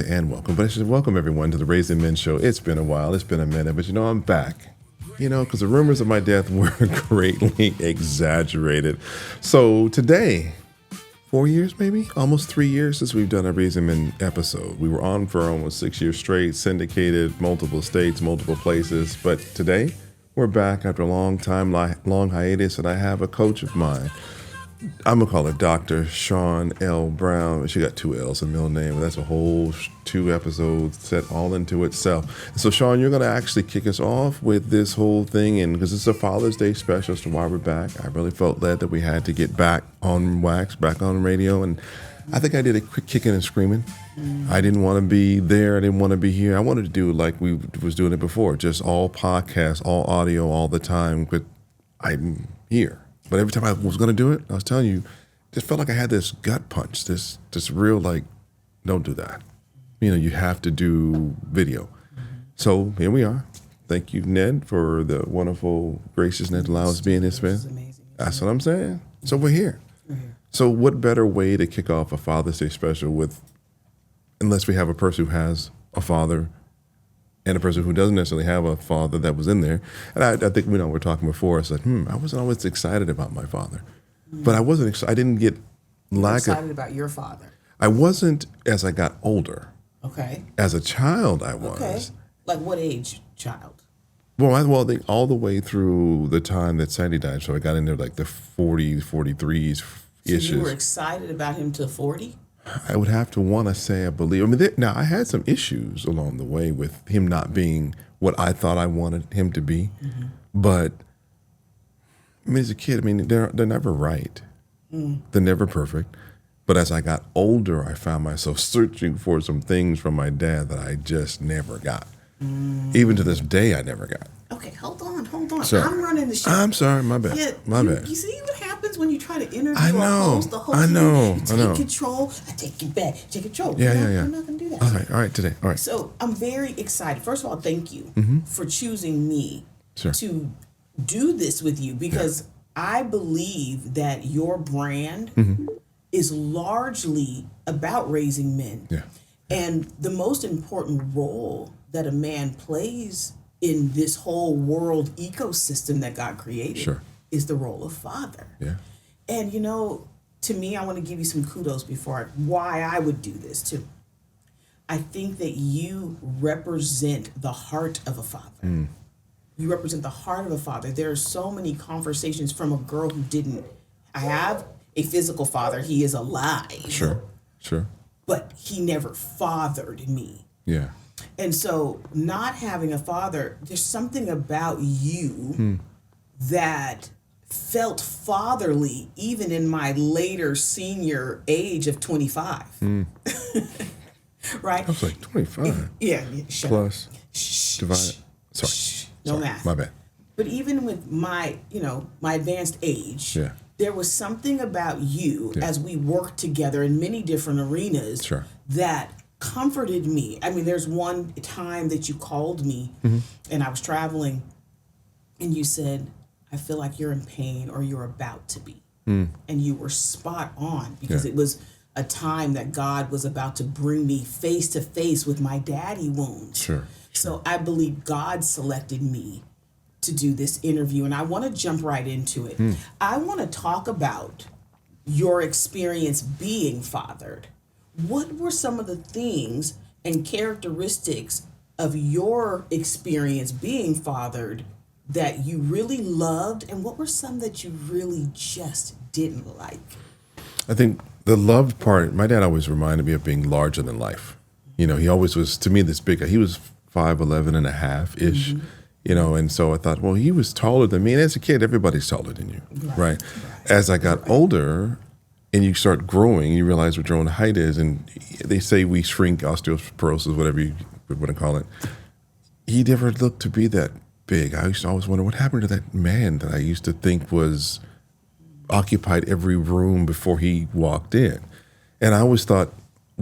say and welcome, but I should welcome everyone to the Raising Men Show. It's been a while. It's been a minute, but I'm back. Because the rumors of my death were greatly exaggerated. So today, 4 years maybe, almost 3 years since we've done a Raising Men episode. We were on for almost 6 years straight, syndicated, multiple states, multiple places. But today, we're back after a long time, long hiatus, and I have a coach of mine. I'm going to call her Dr. Shawn L. Brown. She got 2 L's in the middle name. That's a whole 2 episodes set all into itself. So, Shawn, you're going to actually kick us off with this whole thing. And because it's a Father's Day special, so why we're back, I really felt led that we had to get back on wax, back on radio. And I think I did a quick kicking and screaming. I didn't want to be there. I didn't want to be here. I wanted to do like we was doing it before, just all podcasts, all audio, all the time. But I'm here. But every time I was going to do it, I was telling you, just felt like I had this gut punch, this real like, don't do that. You have to do video. So here we are. Thank you, Ned, for the wonderful graciousness to allow us to be in this, man. That's what I'm saying. So we're here. So what better way to kick off a Father's Day special unless we have a person who has a father and a person who doesn't necessarily have a father that was in there. And I think, we're talking before, I said, I wasn't always excited about my father. But I didn't get excited about your father. I wasn't as I got older. Okay. As a child, I was. Okay. Like what age child? Well, I think all the way through the time that Sandy died. So I got into like the 40s, 43s issues. So you were excited about him till 40? I would have to want to say I believe. Now, I had some issues along the way with him not being what I thought I wanted him to be. Mm-hmm. But, as a kid, they're never right. They're never perfect. But as I got older, I found myself searching for some things from my dad that I just never got. Even to this day, I never got. Okay, hold on. Sorry. I'm running the show. I'm sorry, my bad. Yeah, my bad. You see what happens when you try to interview I know. the host? I know. You take control. I take you back. Take control. Yeah. I'm not going to do that. All right, today. All right. So I'm very excited. First of all, thank you for choosing me to do this with you because I believe that your brand is largely about raising men. Yeah. And the most important role that a man plays in this whole world ecosystem that God created is the role of father. Yeah. And to me, I want to give you some kudos why I would do this too. I think that you represent the heart of a father. You represent the heart of a father. There are so many conversations from a girl who didn't have a physical father. He is alive. Sure. But he never fathered me. Yeah. And so not having a father, there's something about you that felt fatherly even in my later senior age of 25. Right? I was like 25. Yeah. Plus divide. Sorry. No math. My bad. But even with my advanced age, there was something about you as we worked together in many different arenas that comforted me. There's one time that you called me and I was traveling and you said, I feel like you're in pain or you're about to be. And you were spot on because it was a time that God was about to bring me face to face with my daddy wounds. So I believe God selected me to do this interview and I want to jump right into it. I want to talk about your experience being fathered. What were some of the things and characteristics of your experience being fathered that you really loved, and what were some that you really just didn't like? I think the loved part, my dad always reminded me of being larger than life. He always was, to me, this big guy. He was 5'11" and a half-ish, and so I thought, well, he was taller than me. And as a kid, everybody's taller than you, right? As I got older, and you start growing, you realize what your own height is, and they say we shrink, osteoporosis, whatever you want to call it. He never looked to be that big. I used to always wonder what happened to that man that I used to think was occupied every room before he walked in. And I always thought,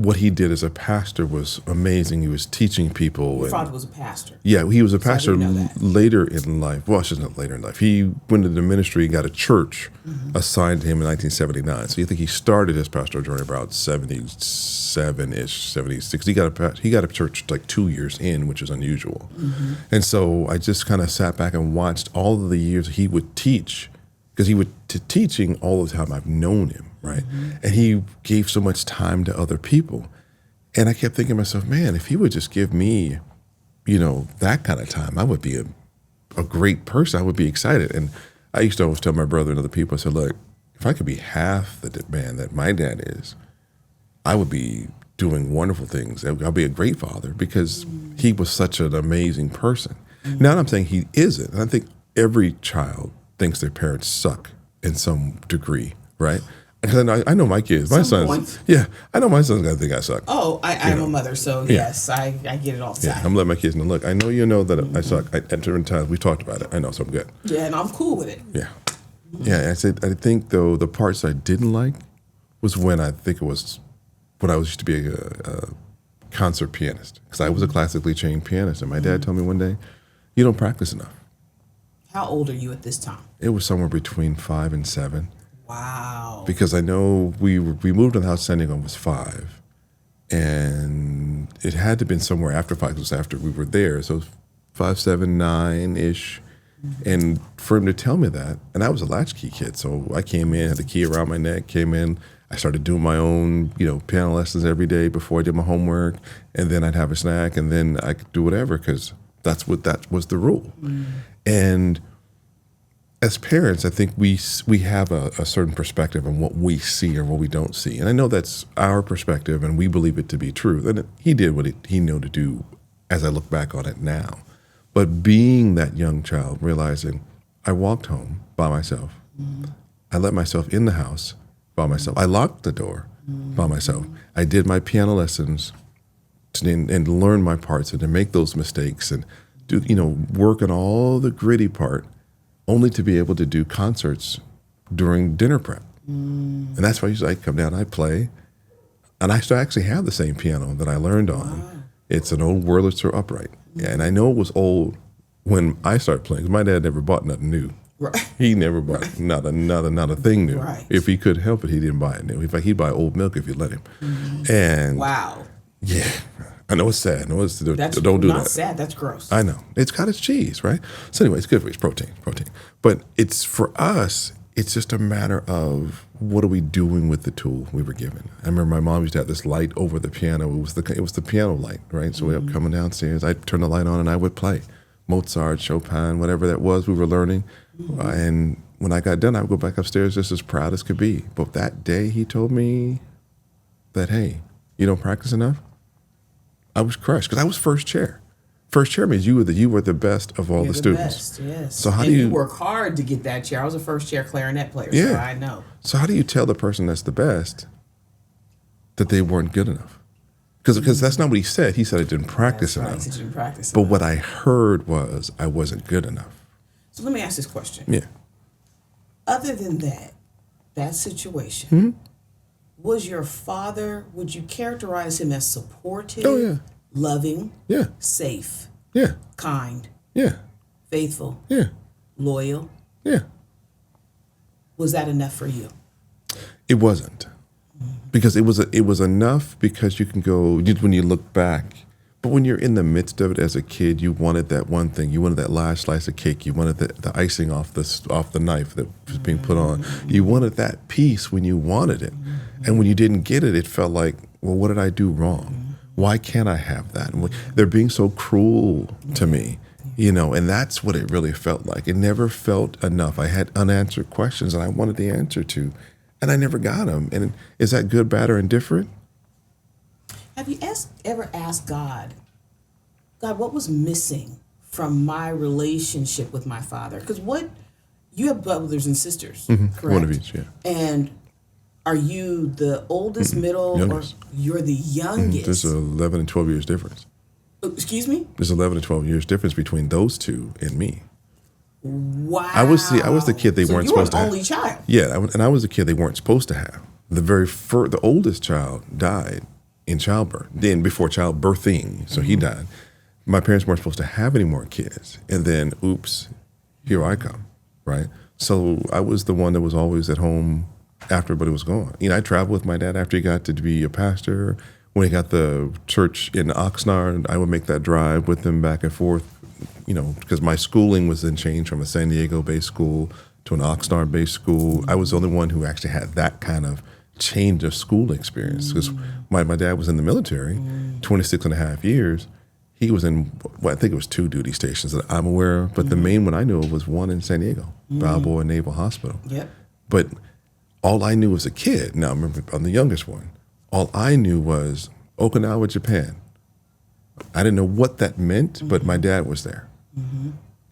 what he did as a pastor was amazing. He was teaching people. Your father was a pastor. Yeah, he was a pastor I didn't know that. later in life. Well, it's not later in life. He went into the ministry, got a church assigned to him in 1979. So you think he started his pastoral journey about 77-ish, 76. He got a church like 2 years in, which is unusual. And so I just kind of sat back and watched all of the years he would teach, because he would teaching all the time I've known him, right? And he gave so much time to other people. And I kept thinking to myself, man, if he would just give me, that kind of time, I would be a great person. I would be excited. And I used to always tell my brother and other people, I said, look, if I could be half the man that my dad is, I would be doing wonderful things. I'll be a great father, because he was such an amazing person. Now I'm saying he isn't. And I think every child thinks their parents suck in some degree, right? Because I know my kids. My sons, I know my son's gonna think I suck. Oh, I'm a mother, so yes, I get it all the time. I'm letting my kids know, look, I know that I suck. At different times, we talked about it. I know, so I'm good. Yeah, and I'm cool with it. Yeah. I think, though, the parts I didn't like was when I was used to be a concert pianist. Because I was a classically trained pianist, and my dad told me one day, you don't practice enough. How old are you at this time? It was somewhere between 5 and 7. Wow. Because I know we moved to the house San Diego when I was 5, and it had to have been somewhere after 5, because after we were there, so 5, 7, 9-ish. And for him to tell me that, and I was a latchkey kid, so I came in, had the key around my neck, came in, I started doing my own, piano lessons every day before I did my homework, and then I'd have a snack, and then I could do whatever, because that was the rule. And as parents, I think we have a certain perspective on what we see or what we don't see. And I know that's our perspective, and we believe it to be true. And he did what he knew to do as I look back on it now. But being that young child, realizing I walked home by myself. I let myself in the house by myself. I locked the door by myself. I did my piano lessons and learn my parts and to make those mistakes and do, work on all the gritty part, only to be able to do concerts during dinner prep. And that's why I come down, I play, and I still actually have the same piano that I learned on. Wow. It's an old Wurlitzer upright. Yeah, and I know it was old when I started playing, because my dad never bought nothing new. Right. He never bought not a thing new. Right. If he could help it, he didn't buy it new. In fact, he'd buy old milk if you let him. And wow. Yeah. I know it's sad. Don't do that. Not sad. That's gross. I know. It's cottage cheese, right? So anyway, it's good for you. It's protein. But it's, for us, it's just a matter of what are we doing with the tool we were given. I remember my mom used to have this light over the piano. It was the piano light, right? So we were coming downstairs. I'd turn the light on and I would play Mozart, Chopin, whatever that was we were learning. And when I got done, I would go back upstairs just as proud as could be. But that day he told me that, hey, you don't practice enough? I was crushed because I was first chair. First chair means you were the best of all the students. Best, yes. So how and do you work hard to get that chair? I was a first chair clarinet player, so I know. So how do you tell the person that's the best that they weren't good enough? Because that's not what he said. He said I didn't practice enough. He said you didn't practice but enough. What I heard was I wasn't good enough. So let me ask this question. Yeah. Other than that situation, was your father, would you characterize him as supportive, loving, safe, kind, faithful, loyal? Yeah. Was that enough for you? It wasn't. Because it was enough because you can go, when you look back, but when you're in the midst of it as a kid, you wanted that one thing. You wanted that last slice of cake. You wanted the icing off the knife that was being put on. You wanted that piece when you wanted it. And when you didn't get it, it felt like, well, what did I do wrong? Why can't I have that? And they're being so cruel to me, and that's what it really felt like. It never felt enough. I had unanswered questions and I wanted the answer to, and I never got them. And is that good, bad, or indifferent? Have you ever asked God, what was missing from my relationship with my father? Because you have brothers and sisters, correct? One of each, yeah. And are you the oldest, middle, youngest. Or you're the youngest? There's 11 and 12 years difference. Excuse me? There's 11 and 12 years difference between those two and me. Wow. I was the kid they weren't supposed to have. You were an only child. Yeah, and I was the kid they weren't supposed to have. The oldest child died in childbirth, then before childbirthing. So he died. My parents weren't supposed to have any more kids. And then, oops, here I come, right? So I was the one that was always at home after everybody was gone. You know, I traveled with my dad after he got to be a pastor. When he got the church in Oxnard, I would make that drive with him back and forth, you know, because my schooling was then changed from a San Diego-based school to an Oxnard-based school. I was the only one who actually had that kind of change of school experience because my dad was in the military, 26 and a half years. He was in, well, I think it was 2 duty stations that I'm aware of, but the main one I knew of was one in San Diego, Balboa Naval Hospital. Yep. But all I knew as a kid, now remember, I'm the youngest one, all I knew was Okinawa, Japan. I didn't know what that meant, but my dad was there.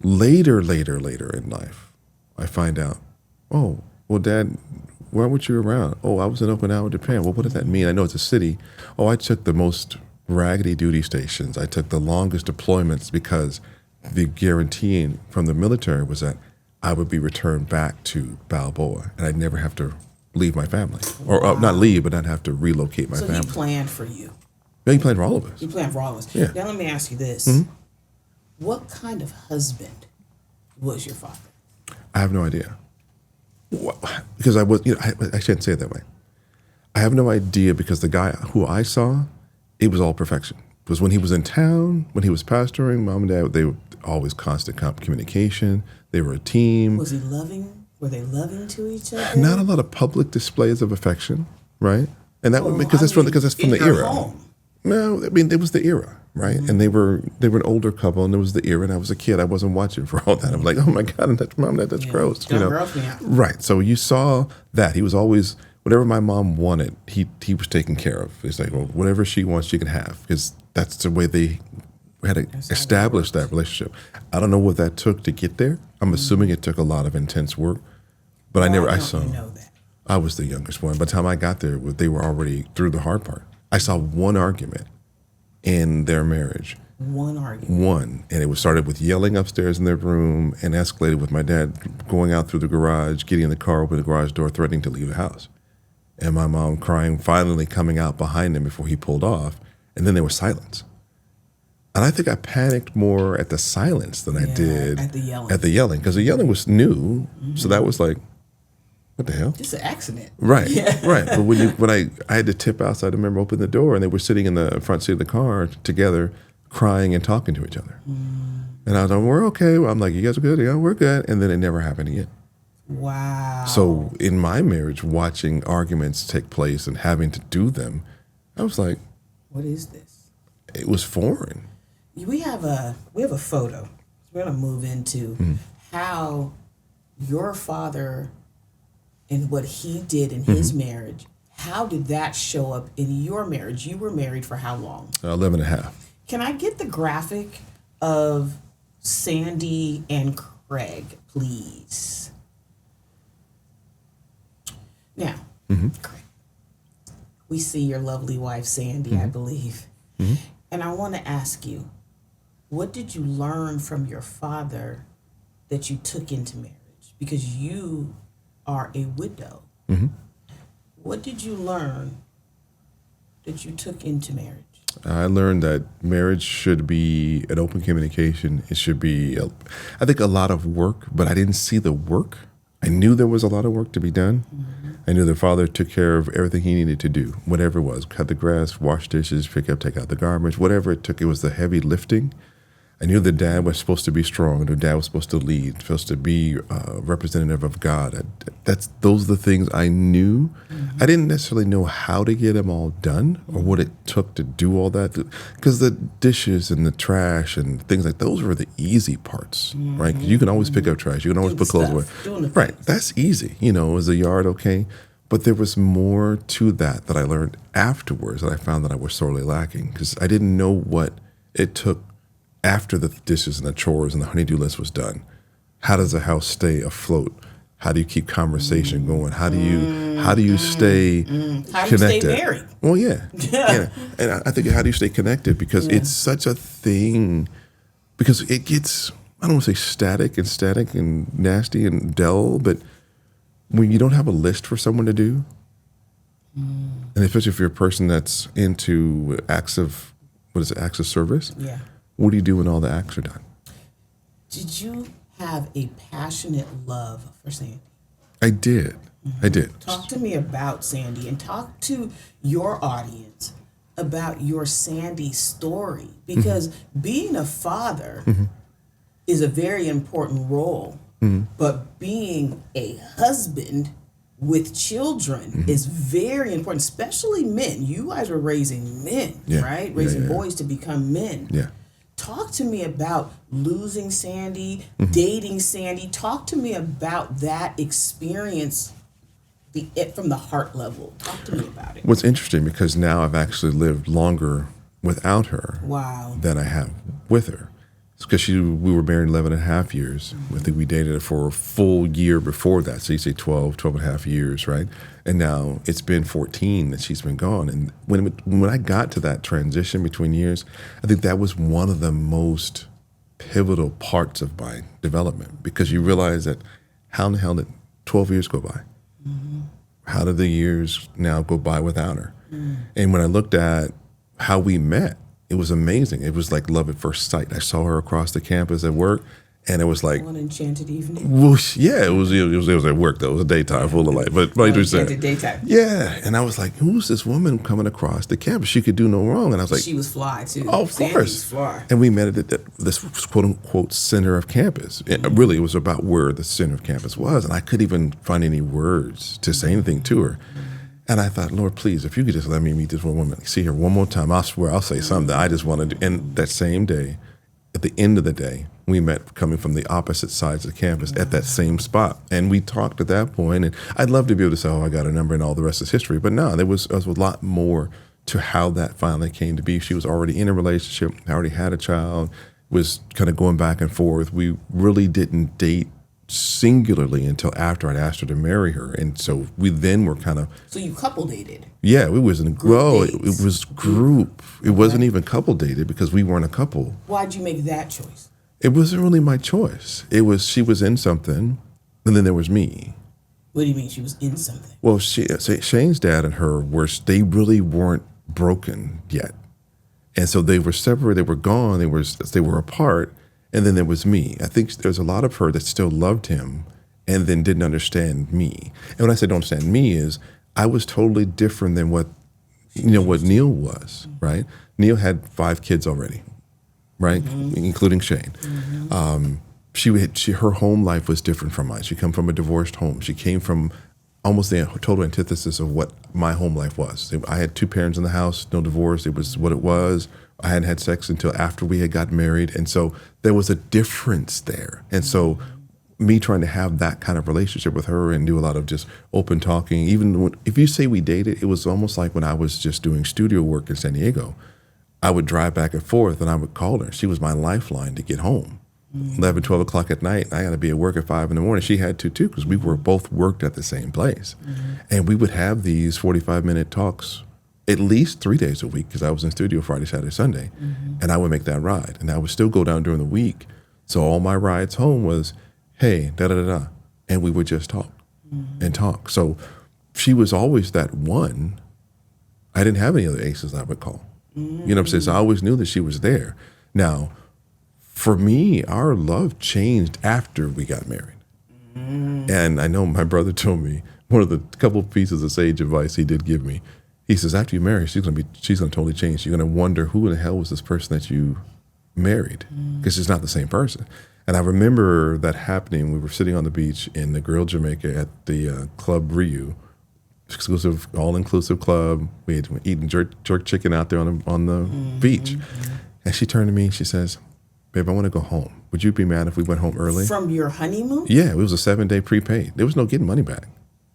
Later in life, I find out, oh, well, Dad, where were you around? Oh, I was in Okinawa, Japan. Well, what does that mean? I know it's a city. Oh, I took the most raggedy duty stations. I took the longest deployments because the guarantee from the military was that I would be returned back to Balboa and I'd never have to leave my family. Or not leave, but I'd have to relocate my family. So he planned for you. Yeah, he planned for all of us. He planned for all of us. Yeah. Now let me ask you this. What kind of husband was your father? I have no idea. Because I was, you know, I shouldn't say it that way. I have no idea because the guy who I saw, it was all perfection. Because when he was in town, when he was pastoring, Mom and Dad, they were always constant communication. They were a team. Was he loving? Were they loving to each other? Not a lot of public displays of affection, right? And that would because that's from the era. Home. No, I mean it was the era, right? And they were an older couple, and it was the era. And I was a kid; I wasn't watching for all that. I'm like, oh my god, that's Mom, that's gross, you know? Right. So you saw that he was always whatever my mom wanted. He was taken care of. It's like, well, whatever she wants, she can have, because that's the way they had to establish that relationship. I don't know what that took to get there. I'm assuming it took a lot of intense work, but I saw. Know that. I was the youngest one. By the time I got there, they were already through the hard part. I saw one argument in their marriage. One argument. One. And it started with yelling upstairs in their room and escalated with my dad going out through the garage, getting in the car, opening the garage door, threatening to leave the house. And my mom crying, finally coming out behind him before he pulled off. And then there was silence. And I think I panicked more at the silence than I did at the yelling. At the yelling, because the yelling was new. So that was like, what the hell? Just an accident. Right, right. But when I had to tip outside, I remember opening the door and they were sitting in the front seat of the car together, crying and talking to each other. And I was like, we're okay. I'm like, you guys are good? Yeah, we're good. And then it never happened again. Wow. So in my marriage, watching arguments take place and having to do them, I was like, what is this? It was foreign. We have a photo. We're going to move into how your father and what he did in his marriage, how did that show up in your marriage? You were married for how long? 11 and a half. Can I get the graphic of Sandy and Craig, please? Now, Craig, we see your lovely wife, Sandy, I believe. And I want to ask you, what did you learn from your father that you took into marriage? Because you are a widow. What did you learn that you took into marriage? I learned that marriage should be an open communication. It should be, I think, a lot of work, but I didn't see the work. I knew there was a lot of work to be done. I knew the father took care of everything he needed to do, whatever it was, cut the grass, wash dishes, pick up, take out the garbage, whatever it took. It was the heavy lifting. I knew the dad was supposed to be strong. The dad was supposed to lead, supposed to be representative of God. Those are the things I knew. I didn't necessarily know how to get them all done or what it took to do all that. Because the dishes and the trash and things like those were the easy parts, right? You can always pick up trash. You can always put clothes away. Right, that's easy. You know, is the yard okay? But there was more to that I learned afterwards that I found that I was sorely lacking because I didn't know what it took after the dishes and the chores and the honey-do list was done. How does a house stay afloat? How do you keep conversation going? How do you stay connected? How do you stay married? Well, yeah. And I think how do you stay connected? Because it's such a thing. Because it gets, I don't want to say static and nasty and dull, but when you don't have a list for someone to do, And especially if you're a person that's into acts of service. Yeah. What do you do when all the acts are done? Did you have a passionate love for Sandy? I did. I did. Talk to me about Sandy and talk to your audience about your Sandy story, because being a father is a very important role, but being a husband with children is very important, especially men. You guys are raising men, right? Raising boys to become men. Yeah. Talk to me about losing Sandy, dating Sandy. Talk to me about that experience from the heart level. Talk to me about it. What's interesting, because now I've actually lived longer without her than I have with her. It's because we were married 11 and a half years. I think we dated her for a full year before that. So you say 12 and a half years, right? And now it's been 14 that she's been gone. And when I got to that transition between years, I think that was one of the most pivotal parts of my development, because you realize that how in the hell did 12 years go by? How did the years now go by without her? And when I looked at how we met, it was amazing. It was like love at first sight. I saw her across the campus at work, and it was like one enchanted evening. Whoosh, yeah, it was at work though. It was a daytime full of light, but like you said, daytime. Yeah, and I was like, who's this woman coming across the campus? She could do no wrong. And I was like, she was fly too. Oh, of Sandy's course. Fly. And we met at this quote unquote center of campus. Really, it was about where the center of campus was, and I couldn't even find any words to say anything to her. And I thought, Lord, please, if you could just let me meet this one woman, see her one more time, I swear I'll say something that I just want to do. And that same day, at the end of the day, we met coming from the opposite sides of the campus at that same spot. And we talked at that point. And I'd love to be able to say, oh, I got her number and all the rest is history. But no, there was a lot more to how that finally came to be. She was already in a relationship, already had a child, was kind of going back and forth. We really didn't date singularly until after I'd asked her to marry her. And so we then were kind of... So you couple dated? Yeah, we was in it was group. It wasn't even couple dated, because we weren't a couple. Why'd you make that choice? It wasn't really my choice. It was, she was in something, and then there was me. What do you mean she was in something? Well, Shane's dad and her they really weren't broken yet. And so they were separate, they were gone, they were apart. And then there was me. I think there's a lot of her that still loved him and then didn't understand me. And when I say don't understand me is I was totally different than what Neil was, right? Neil had 5 kids already, right? Including Shane. Her home life was different from mine. She came from a divorced home. She came from almost the total antithesis of what my home life was. I had 2 parents in the house, no divorce. It was what it was. I hadn't had sex until after we had got married. And so there was a difference there. And so me trying to have that kind of relationship with her and do a lot of just open talking, even if you say we dated, it was almost like when I was just doing studio work in San Diego, I would drive back and forth and I would call her. She was my lifeline to get home. 11, 12 o'clock at night, I got to be at work at 5 in the morning. She had to too, because we were both worked at the same place. And we would have these 45-minute talks at least 3 days a week, because I was in studio Friday, Saturday, Sunday, and I would make that ride. And I would still go down during the week. So all my rides home was, hey, da-da-da-da. And we would just talk and talk. So she was always that one. I didn't have any other aces I would call. You know what I'm saying? So I always knew that she was there. Now, for me, our love changed after we got married. And I know my brother told me, one of the couple pieces of sage advice he did give me, he says, after you marry, she's gonna totally change. You're gonna wonder who in the hell was this person that you married, because she's not the same person. And I remember that happening. We were sitting on the beach in the Grill Jamaica at the Club Ryu, exclusive, all-inclusive club. We had eaten jerk chicken out there on the beach. And she turned to me and she says, babe, I want to go home. Would you be mad if we went home early? From your honeymoon? Yeah, it was a 7-day prepaid. There was no getting money back.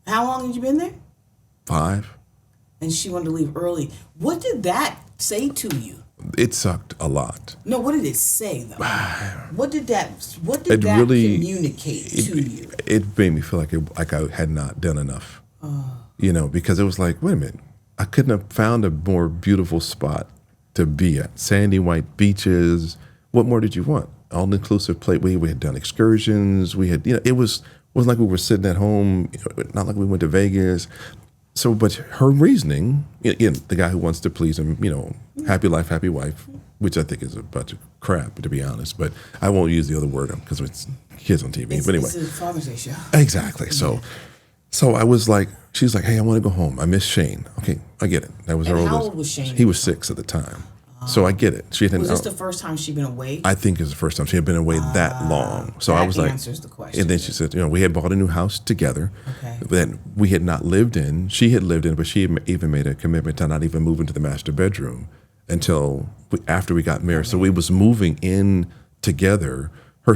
How long had you been there? 5. And she wanted to leave early. What did that say to you? It sucked a lot. No, what did it say though? What did that really communicate to you? It made me feel like I had not done enough. Because it was like, wait a minute, I couldn't have found a more beautiful spot to be at. Sandy white beaches. What more did you want? All-inclusive plate. We had done excursions. We had, it wasn't like we were sitting at home, not like we went to Vegas. So, but her reasoning, again, the guy who wants to please him, happy life, happy wife, which I think is a bunch of crap, to be honest. But I won't use the other word because it's kids on TV. But anyway, it's a Father's Day show. Exactly. So I was like, she's like, hey, I want to go home. I miss Shane. Okay, I get it. That was her oldest. How old was Shane? He was 6 at the time. So I get it. Was this the first time she'd been away? I think it was the first time she had been away that long. So I was like, answers the question. And then she said, we had bought a new house together Okay. that we had not lived in. She had lived in, but she had even made a commitment to not even move into the master bedroom until after we got married. Okay. So we was moving in together. Her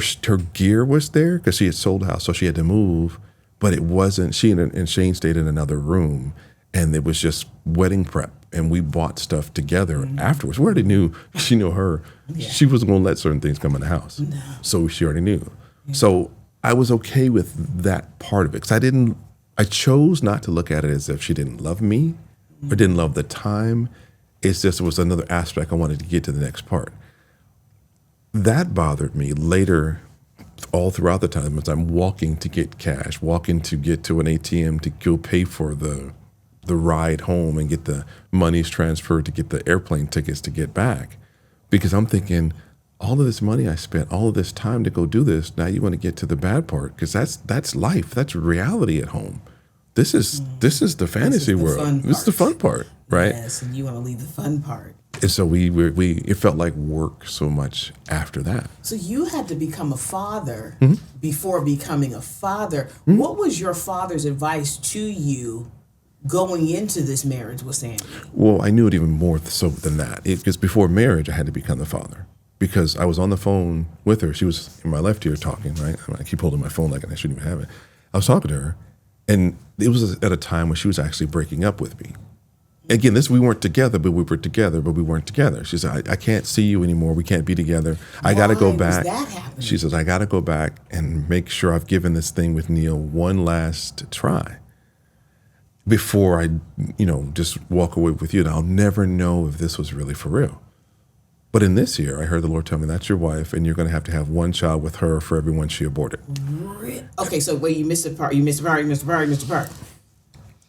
gear was there because she had sold the house, so she had to move. But it wasn't. She and Shane stayed in another room, and it was just wedding prep. And we bought stuff together afterwards. We already knew, she knew her. Yeah. She wasn't going to let certain things come in the house. No. So she already knew. Yeah. So I was okay with that part of it. Because I chose not to look at it as if she didn't love me or didn't love the time. It's just, it was another aspect I wanted to get to the next part. That bothered me later, all throughout the time, as I'm walking to get cash, walking to get to an ATM to go pay for the ride home and get the monies transferred to get the airplane tickets to get back. Because I'm thinking, all of this money I spent, all of this time to go do this, now you want to get to the bad part, because that's life, that's reality at home. This is the fantasy world. This is the fun part, right? Yes, and you want to leave the fun part. And so it felt like work so much after that. So you had to become a father before becoming a father. What was your father's advice to you going into this marriage with Sandy? Well, I knew it even more so than that. Because before marriage, I had to become the father. Because I was on the phone with her. She was in my left ear talking, right? I keep holding my phone like I shouldn't even have it. I was talking to her, and it was at a time when she was actually breaking up with me. Again, we weren't together, but we were together, but we weren't together. She said, I can't see you anymore. We can't be together. I got to go back. Why was that happening? She says, I got to go back and make sure I've given this thing with Neil one last try before I, just walk away with you. And I'll never know if this was really for real. But in this year, I heard the Lord tell me, that's your wife, and you're going to have one child with her for every one she aborted. Okay, so wait, you missed the part. You missed the part.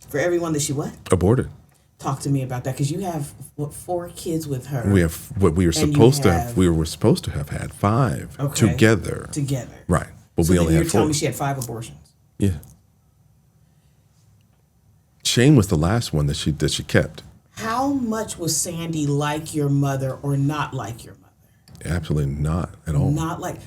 For everyone that she what? Aborted. Talk to me about that, because you have 4 kids with her. We have what we were supposed to have. We were supposed to have had 5 together. Right, but so we only had 4. You're telling me she had 5 abortions. Yeah. Shane was the last one that she kept. How much was Sandy like your mother or not like your mother? Absolutely not at all. Not like.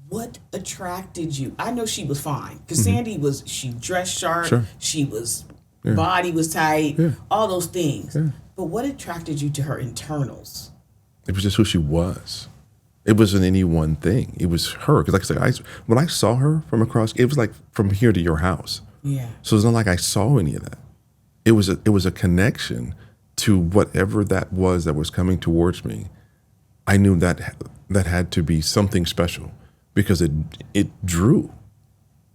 What attracted you? I know she was fine, because Sandy she dressed sharp. Sure. She was. Yeah. Body was tight, all those things. Yeah. But what attracted you to her internals? It was just who she was. It wasn't any one thing. It was her. Because like I said, when I saw her from across, it was like from here to your house. Yeah. So it's not like I saw any of that. It was a connection to whatever that was coming towards me. I knew that had to be something special, because it drew,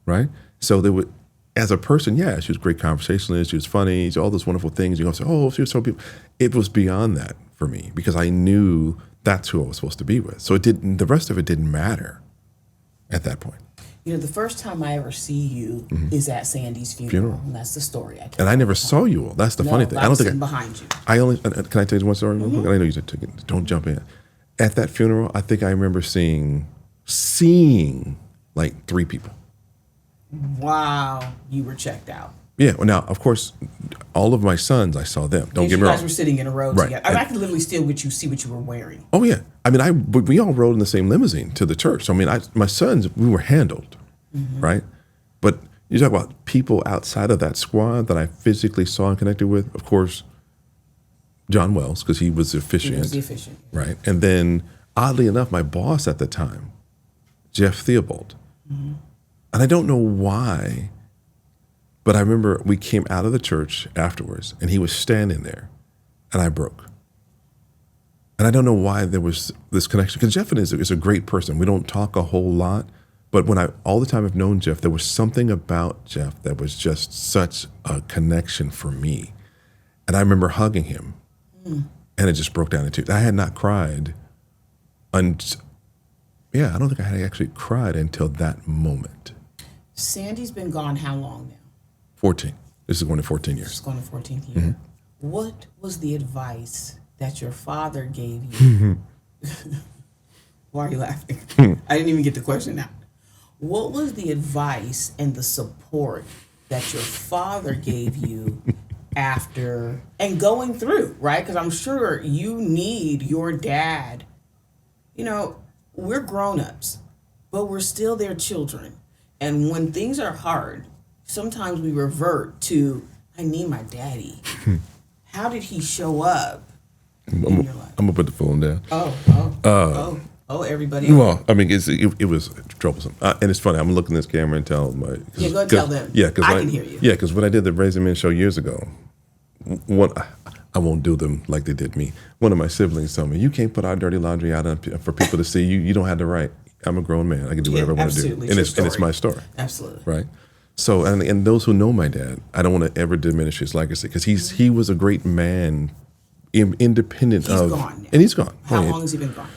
right? So there would. As a person, yeah, she was a great conversationalist. She was funny. All those wonderful things. You go say, oh, she was so beautiful. It was beyond that for me, because I knew that's who I was supposed to be with. So the rest of it didn't matter at that point. The first time I ever see you is at Sandy's funeral. And that's the story I tell. And I never saw you all. That's the funny thing. I don't think behind you. Can I tell you one story? I know you took it. Don't jump in. At that funeral, I think I remember seeing like 3 people. Wow, you were checked out. Yeah, well, now, of course, all of my sons, I saw them. Don't get me wrong. You guys were sitting in a row together. I could literally still see what you were wearing. Oh, yeah. I mean, we all rode in the same limousine to the church. So, I mean, my sons, we were handled, right? But you talk about people outside of that squad that I physically saw and connected with, of course, John Wells, because he was the officiant. He was the officiant. Right. And then, oddly enough, my boss at the time, Jeff Theobald. And I don't know why, but I remember we came out of the church afterwards, and he was standing there, and I broke. And I don't know why there was this connection, because Jeff is a great person. We don't talk a whole lot, but all the time I've known Jeff, there was something about Jeff that was just such a connection for me. And I remember hugging him, and it just broke down into tears. I had not cried I don't think I had actually cried until that moment. Sandy's been gone how long now? 14. This is going to 14 years. It's going to 14th year. Mm-hmm. What was the advice that your father gave you? Why are you laughing? I didn't even get the question out. What was the advice and the support that your father gave you after and going through, right? Because I'm sure you need your dad. You know, we're grown-ups, but we're still their children. And when things are hard, sometimes we revert to, I need my daddy. How did he show up in your life? I'm going to put the phone down. Oh, everybody. Well, I mean, it was troublesome. And it's funny. I'm looking at this camera and tell my... Go ahead and tell them. Yeah, because I can hear you. Yeah, because when I did the Raising Men show years ago, I won't do them like they did me. One of my siblings told me, you can't put our dirty laundry out for people to see. You don't have the right. I'm a grown man. I can do whatever I want to do. And it's my story. Absolutely. Right? So, and those who know my dad, I don't want to ever diminish his legacy because he was a great man, independent he's of... gone now. And he's gone. How long has he been gone?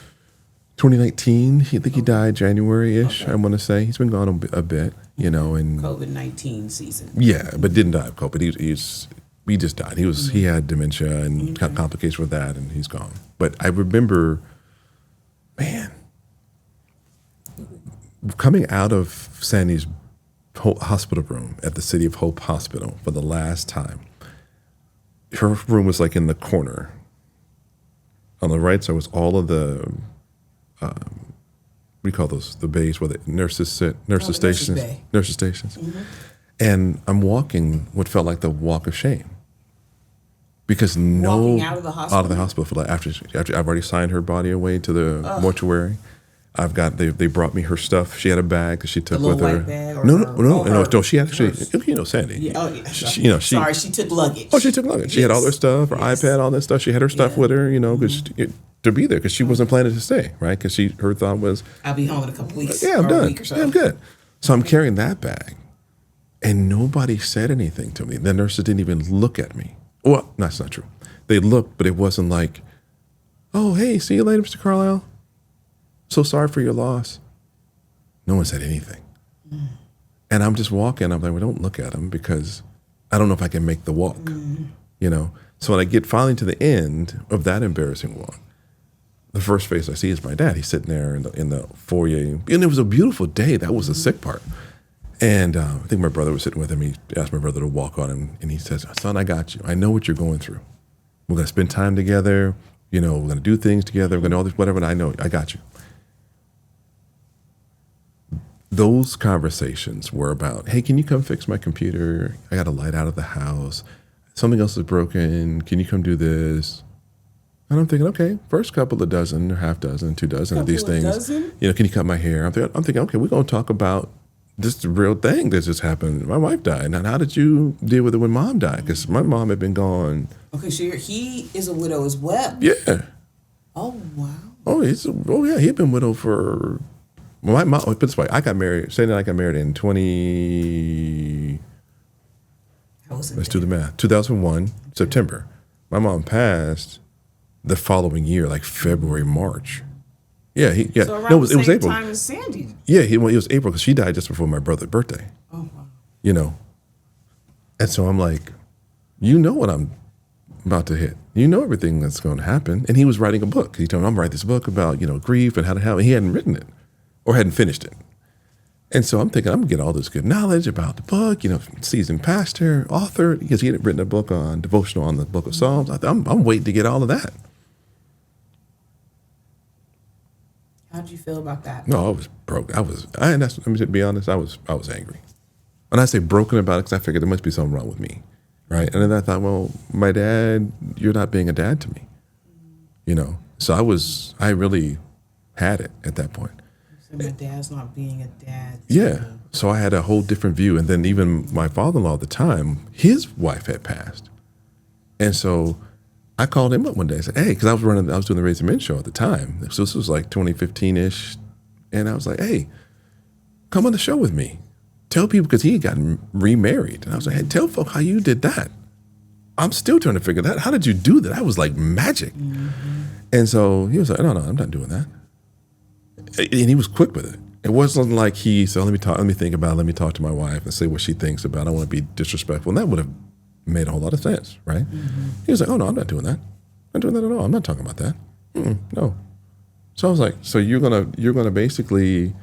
2019, I think he died January-ish, okay. I want to say. He's been gone a bit, you know. And COVID-19 season. Yeah, but didn't die of COVID. He just died. He had dementia and complications with that, and he's gone. But I remember, man, coming out of Sandy's hospital room at the City of Hope Hospital for the last time. Her room was like in the corner. On the right side was all of the... we call those the bays where the nurses sit, nurses stations. Mm-hmm. And I'm walking what felt like the walk of shame. Because walking out of the hospital for like after I've already signed her body away to the mortuary. I've got they brought me her stuff. She had a bag that she took with her. White bag or no. She actually, Sandy. Yeah, she took luggage. Oh, she took luggage. She had all her stuff, her iPad, all that stuff. She had her stuff with her, because to be there because she wasn't planning to stay, right? Because her thought was, I'll be home in a couple weeks. Yeah, I'm done. A week or so. Yeah, I'm good. So I'm carrying that bag, and nobody said anything to me. The nurses didn't even look at me. Well, that's not true. They looked, but it wasn't like, oh, hey, see you later, Mr. Carlisle. So sorry for your loss. No one said anything. And I'm just walking. I'm like, well, don't look at him because I don't know if I can make the walk, So when I get finally to the end of that embarrassing walk, the first face I see is my dad. He's sitting there in the foyer. And it was a beautiful day. That was the sick part. And I think my brother was sitting with him. He asked my brother to walk on him. And he says, son, I got you. I know what you're going through. We're going to spend time together. We're going to do things together. We're going to all this, whatever. And I know, I got you. Those conversations were about, hey, can you come fix my computer? I got a light out of the house. Something else is broken. Can you come do this? And I'm thinking, okay, first couple of dozen or half dozen, 2 dozen of these things. Can you cut my hair? I'm thinking, okay, we're going to talk about this real thing that just happened. My wife died. And how did you deal with it when mom died? Because my mom had been gone. Okay, so he is a widow as well. Yeah. Oh, wow. Oh, yeah, he'd been widowed for... My mom, put it this way, Sandy and I got married in let's do the math, 2001, September. My mom passed the following year, like February, March. Yeah. So around the same time as Sandy. Yeah, it was April because she died just before my brother's birthday. Oh, wow. And so I'm like, what I'm about to hit. Everything that's going to happen. And he was writing a book. He told me, I'm writing this book about, grief and how to handle it. He hadn't written it. Or hadn't finished it. And so I'm thinking, I'm going to get all this good knowledge about the book, seasoned pastor, author, because he had written a book on devotional on the book of Psalms. I'm waiting to get all of that. How did you feel about that? No, I was broke. Let me be honest, I was angry. When I say broken about it, because I figured there must be something wrong with me, right? And then I thought, well, my dad, you're not being a dad to me, So I really had it at that point. My dad's not being a dad. Yeah. So I had a whole different view. And then even my father-in-law at the time, his wife had passed. And so I called him up one day and said, hey, because I was doing the Raising Men show at the time. So this was like 2015-ish. And I was like, hey, come on the show with me. Tell people, because he had gotten remarried. And I was like, hey, tell folk how you did that. I'm still trying to figure that out. How did you do that? That was like magic. Mm-hmm. And so he was like, no, I'm not doing that. And he was quick with it. It wasn't like he said, let me think about it, let me talk to my wife and say what she thinks about it. I don't want to be disrespectful. And that would have made a whole lot of sense, right? He was like, oh, no, I'm not doing that. I'm not doing that at all. I'm not talking about that. No. So I was like, so you're gonna basically,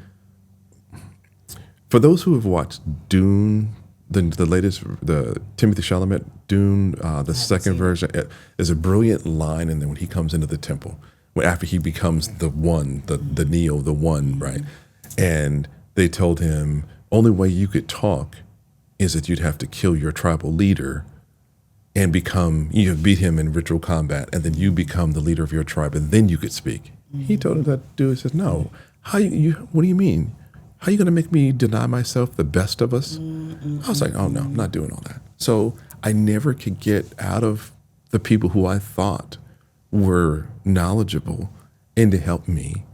for those who have watched Dune, the latest, the Timothée Chalamet Dune, the second version, there's a brilliant line in there when he comes into the temple, after he becomes the one, the Neo, the one, right? And they told him, only way you could talk is that you'd have to kill your tribal leader and you beat him in ritual combat, and then you become the leader of your tribe, and then you could speak. He told him that dude, he says, no, what do you mean? How are you going to make me deny myself the best of us? I was like, oh, no, I'm not doing all that. So I never could get out of the people who I thought were knowledgeable and to help me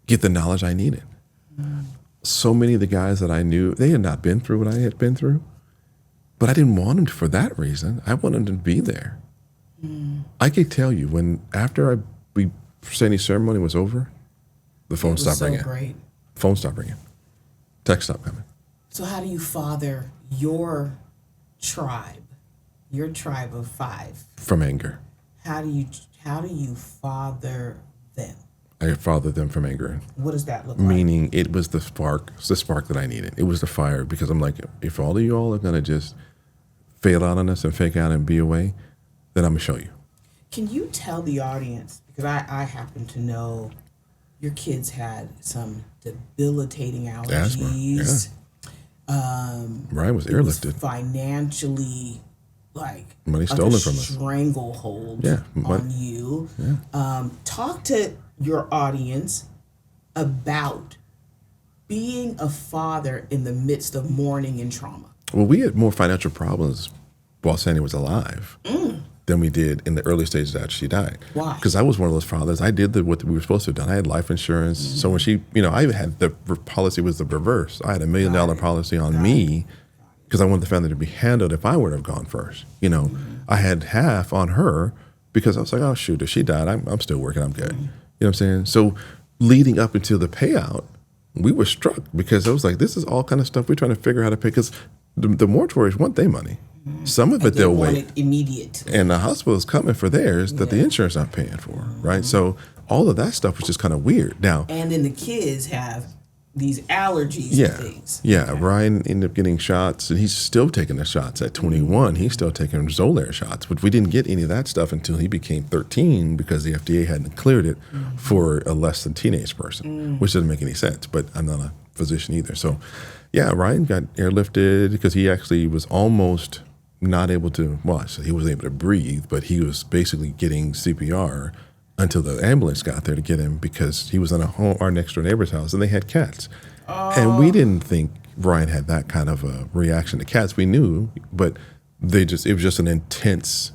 get the knowledge I needed. So many of the guys that I knew, they had not been through what I had been through, but I didn't want them for that reason. I wanted them to be there. I could tell you after we Sandy's ceremony was over, the phone stopped ringing. Great. Phone stopped ringing. Text stopped coming. So how do you father your tribe of 5? From anger. How do you father them? I fathered them from anger. What does that look like? Meaning it was the spark that I needed. It was the fire, because I'm like, if all of you all are going to just fail out on us and fake out and be away, then I'm going to show you. Can you tell the audience, because I happen to know your kids had some debilitating allergies. Asthma, yeah. Ryan was airlifted. Financially, money stolen from us. Stranglehold on you. Yeah. Talk to your audience about being a father in the midst of mourning and trauma. Well, we had more financial problems while Sandy was alive than we did in the early stages after she died. Why? Because I was one of those fathers. I did what we were supposed to have done. I had life insurance. So when she, I even had the policy was the reverse. I had $1 million policy on me because I wanted the family to be handled if I would have gone first. I had half on her because I was like, oh, shoot, if she died, I'm still working. I'm good. You know what I'm saying? So leading up until the payout, we were struck because it was like, this is all kind of stuff we're trying to figure out how to pay, because the mortuaries want their money. Some of it they'll wait. Immediate. And the hospital's coming for theirs that the insurance not paying for, right? So all of that stuff was just kind of weird. Now, and then the kids have these allergies and things. Yeah, okay. Ryan ended up getting shots, and he's still taking the shots at 21. He's still taking Xolair shots, but we didn't get any of that stuff until he became 13 because the FDA hadn't cleared it for a less than teenage person, which doesn't make any sense, but I'm not a physician either. So, yeah, Ryan got airlifted because he actually was almost not able to, so he wasn't able to breathe, but he was basically getting CPR until the ambulance got there to get him because he was in our next door neighbor's house and they had cats. And we didn't think Ryan had that kind of a reaction to cats. We knew, but it was just an intense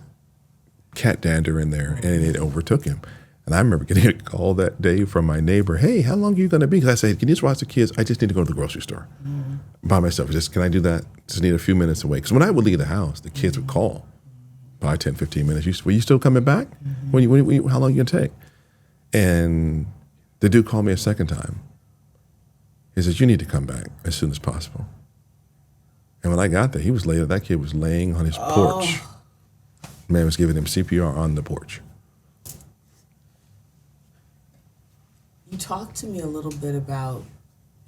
cat dander in there and it overtook him. And I remember getting a call that day from my neighbor, hey, how long are you going to be? Because I said, can you just watch the kids? I just need to go to the grocery store by myself. Can I do that? Just need a few minutes away. Because when I would leave the house, the kids would call. By 10, 15 minutes. Were you still coming back? How long are you going to take? And the dude called me a second time. He said, you need to come back as soon as possible. And when I got there, that kid was laying on his porch. Man was giving him CPR on the porch. You talked to me a little bit about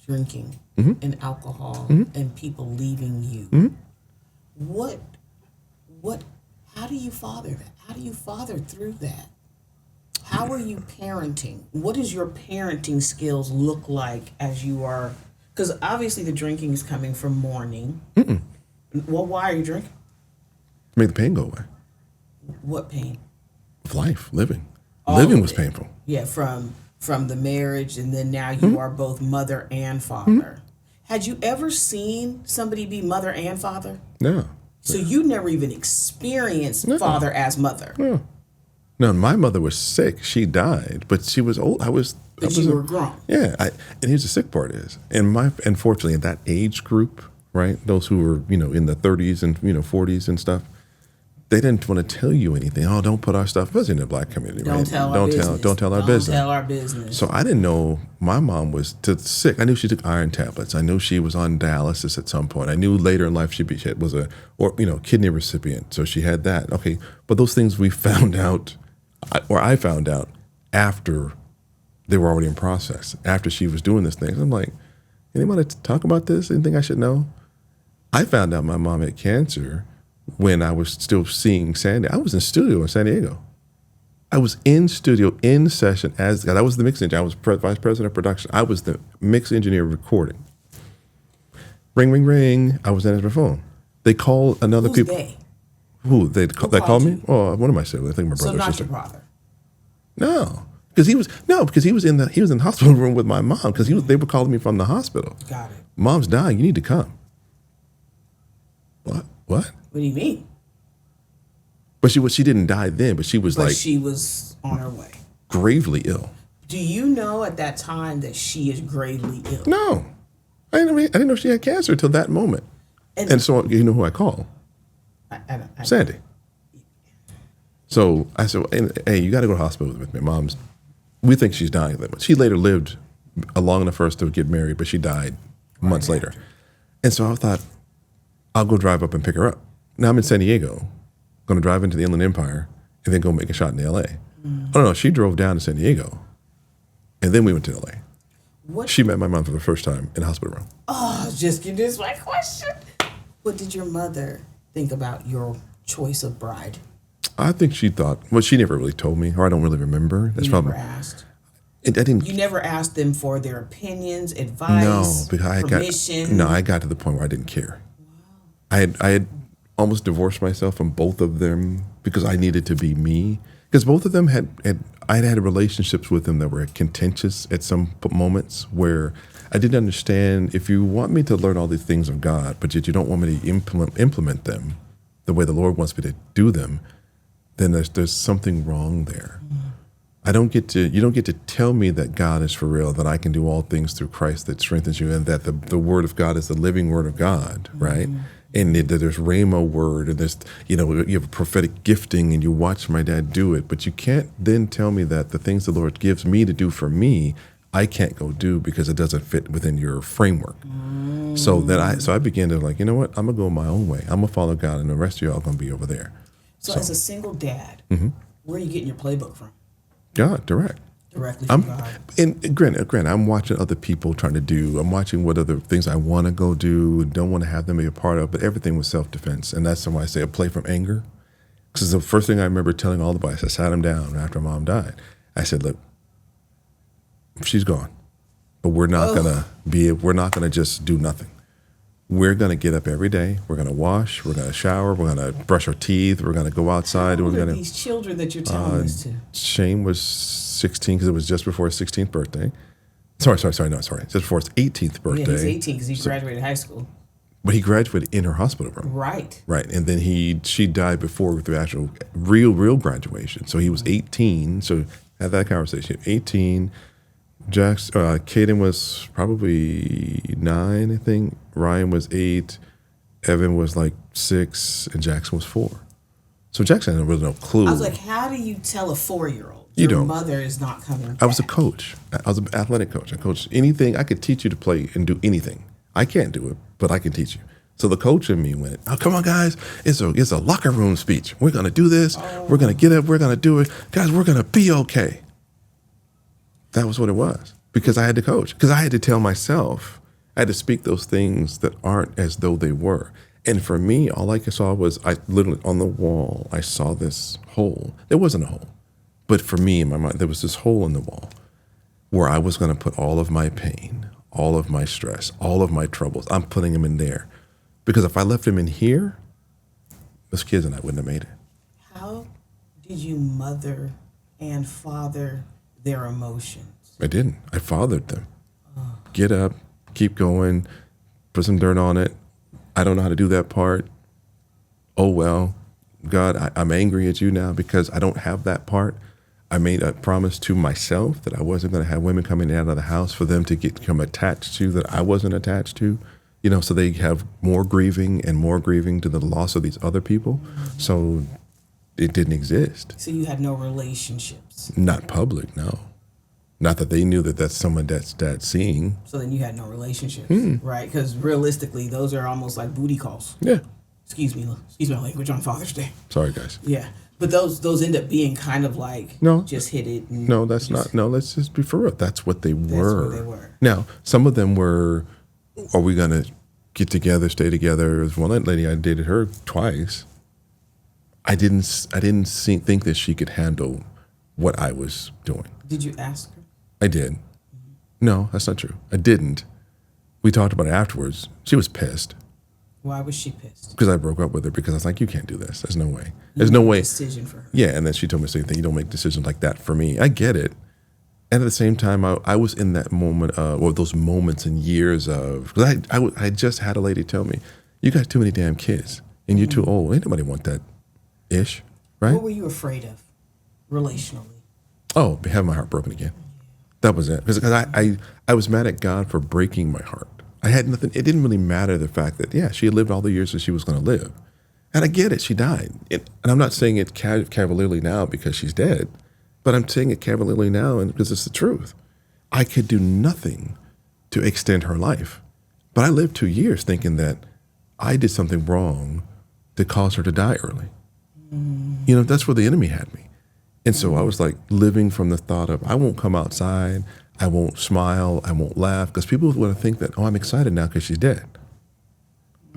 drinking and alcohol and people leaving you. How do you father that? How do you father through that? How are you parenting? What does your parenting skills look like as you are? Because obviously the drinking is coming from mourning. Well, why are you drinking? Make the pain go away. What pain? Of life, living. Living was painful. Yeah, from the marriage, and then now you are both mother and father. Had you ever seen somebody be mother and father? No. So you never even experienced father as mother. No, my mother was sick. She died, but she was old. But you were grown. Yeah, and here's the sick part is, unfortunately, in that age group, right, those who were in the 30s and 40s and stuff, they didn't want to tell you anything. Oh, don't put our stuff, especially in the Black community. Don't right? tell our business. Don't tell our business. Don't tell our business. So I didn't know my mom was sick. I knew she took iron tablets. I knew she was on dialysis at some point. I knew later in life she was a kidney recipient. So she had that. Okay, but those things we found out, or I found out after they were already in process. After she was doing this thing, I'm like, anybody talk about this? Anything I should know? I found out my mom had cancer when I was still seeing Sandy. I was in studio in San Diego. I was in studio, in session as I was the mix engineer. I was vice president of production. I was the mix engineer recording. Ring, ring, ring. I was answering the phone. They called another Who's people. They? Who? They called me? Oh, one of my siblings. I think my brother. So not sister. your brother. No. Because he was in the hospital room with my mom because they were calling me from the hospital. Got it. Mom's dying. You need to come. What? What do you mean? But she didn't die then, but she was she was on her way. Gravely ill. Do you know at that time that she is gravely ill? No. I didn't know she had cancer until that moment. And so you know who I called? I Sandy. So I said, hey, you got to go to the hospital with me. We think she's dying. She later lived long enough for us to get married, but she died months later. And so I thought, I'll go drive up and pick her up. Now I'm in San Diego, going to drive into the Inland Empire and then go make a shot in L.A. Oh, no, she drove down to San Diego, and then we went to L.A. She met my mom for the first time in the hospital room. Oh, just give this my question. What did your mother think about your choice of bride? I think she thought, well, she never really told me, or I don't really remember. That's never asked? I didn't. You never asked them for their opinions, advice, no, because permission? I got to the point where I didn't care. Wow. I had almost divorced myself from both of them because I needed to be me. Because both of them I had relationships with them that were contentious at some moments where I didn't understand, if you want me to learn all these things of God, but yet you don't want me to implement them the way the Lord wants me to do them, then there's something wrong there. You don't get to tell me that God is for real, that I can do all things through Christ that strengthens you, and that the word of God is the living word of God, right? And that there's Rhema word, and there's, you have a prophetic gifting, and you watch my dad do it, but you can't then tell me that the things the Lord gives me to do for me, I can't go do because it doesn't fit within your framework. So I began to I'm gonna go my own way. I'm gonna follow God, and the rest of y'all are gonna be over there. So as a single dad, where are you getting your playbook from? God, Directly from God. And granted, I'm watching other people I'm watching what other things I want to go do and don't want to have them be a part of, but everything was self-defense. And that's why I say a play from anger. Because the first thing I remember telling all the boys, I sat them down after Mom died. I said, look, she's gone, but we're not gonna just do nothing. We're gonna get up every day. We're gonna wash. We're gonna shower. We're gonna brush our teeth. We're gonna go outside. How old are these children that you're telling this to? Shane was 16 because it was just before his 16th birthday. Sorry. Just before his 18th birthday. Yeah, he's 18 because he graduated high school. But he graduated in her hospital room. Right. And then she died before the actual real graduation. So he was 18. So had that conversation. 18. Caden was probably 9, I think. Ryan was 8. Evan was 6, and Jackson was 4. So Jackson had really no clue. I was like, how do you tell a 4-year-old your your mother is not coming back? I was a coach. I was an athletic coach. I coached anything. I could teach you to play and do anything. I can't do it, but I can teach you. So the coach in me went, oh, come on, guys. It's a locker room speech. We're going to do this. We're going to get up. We're going to do it. Guys, we're going to be okay. That was what it was. Because I had to coach. Because I had to tell myself, I had to speak those things that aren't as though they were. And for me, all I saw was, I literally, on the wall, I saw this hole. There wasn't a hole. But for me, in my mind, there was this hole in the wall where I was going to put all of my pain, all of my stress, all of my troubles. I'm putting them in there. Because if I left them in here, those kids and I wouldn't have made it. How did you mother and father their emotions? I didn't. I fathered them. Get up, keep going, put some dirt on it. I don't know how to do that part. Oh, well, God, I'm angry at you now because I don't have that part. I made a promise to myself that I wasn't going to have women coming out of the house for them to become attached to that I wasn't attached to, so they have more grieving to the loss of these other people. So it didn't exist. So you had no relationships? Not public, no. Not that they knew that that's someone that's seeing. So then you had no relationships, right? Because realistically, those are almost like booty calls. Yeah. Excuse my language on Father's Day. Sorry, guys. Yeah. But those end up being kind of like, just hit it. No, that's not. No, let's just be for real. That's what they were. That's what they were. Now, some of them were, are we going to get together, stay together? There was one lady, I dated her twice. I didn't think that she could handle what I was doing. Did you ask her? I did. No, that's not true. I didn't. We talked about it afterwards. She was pissed. Why was she pissed? Because I broke up with her because I was like, you can't do this. There's no way. There's no way. Decision for her. Yeah, and then she told me the same thing. You don't make decisions like that for me. I get it. And at the same time, I was in that moment, or those moments and years of, because I just had a lady tell me, you got too many damn kids and you're too old. Ain't nobody want that ish, right? What were you afraid of relationally? Oh, having my heart broken again. That was it. Because I was mad at God for breaking my heart. I had nothing. It didn't really matter the fact that, yeah, she had lived all the years that she was going to live. And I get it. She died. And I'm not saying it cavalierly now because she's dead, but I'm saying it cavalierly now and because it's the truth. I could do nothing to extend her life. But I lived 2 years thinking that I did something wrong to cause her to die early. You know, that's where the enemy had me. And so I was like living from the thought of, I won't come outside, I won't smile, I won't laugh, because people want to think that, oh, I'm excited now because she's dead.